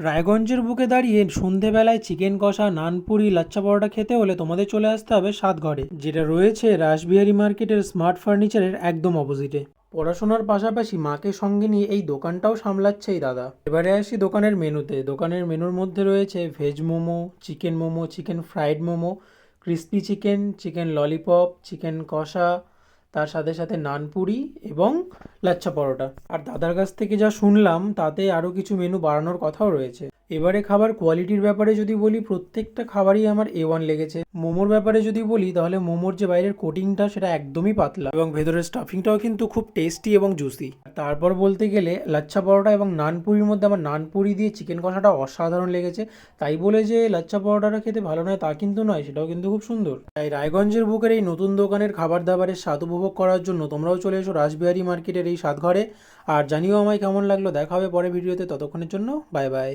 রায়গঞ্জের বুকে দাঁড়িয়ে সন্ধেবেলায় চিকেন কষা, নানপুরি, লাচ্ছা পরোটা খেতে হলে তোমাদের চলে আসতে হবে সাতঘরে, যেটা রয়েছে রাসবিহারী মার্কেটের স্মার্ট ফার্নিচারের একদম অপোজিটে। পড়াশোনার পাশাপাশি মাকে সঙ্গে নিয়ে এই দোকানটাও সামলাচ্ছে এই দাদা। এবারে আসি দোকানের মেনুতে। দোকানের মেনুর মধ্যে রয়েছে veg momo, chicken fried momo, crispy chicken, chicken lollipop, chicken কষা, তার সাথে সাথে নানপুরি এবং লাচ্ছা পরোটা। আর দাদার কাছ থেকে যা শুনলাম তাতে আরও কিছু মেনু বাড়ানোর কথাও রয়েছে। এবারে খাবার কোয়ালিটির ব্যাপারে যদি বলি, প্রত্যেকটা খাবারই আমার A1 লেগেছে। মোমোর ব্যাপারে যদি বলি তাহলে মোমোর যে বাইরের কোটিংটা সেটা একদমই পাতলা এবং ভেতরের স্টাফিংটাও কিন্তু খুব টেস্টি এবং জুসি। তারপর বলতে গেলে লাচ্ছা পরোটা এবং নানপুরির মধ্যে আমার নানপুরি দিয়ে চিকেন কষাটা অসাধারণ লেগেছে। তাই বলে যে লাচ্ছা পরোটাটা খেতে ভালো নয় তা কিন্তু নয়, সেটাও কিন্তু খুব সুন্দর। তাই রায়গঞ্জের বুকের এই নতুন দোকানের খাবার দাবারের স্বাদ উপভোগ করার জন্য তোমরাও চলে এসো রাসবিহারী মার্কেটের এই সাতঘরে। আর জানিও আমায় কেমন লাগলো। দেখা হবে পরে ভিডিওতে, ততক্ষণের জন্য বাই বাই।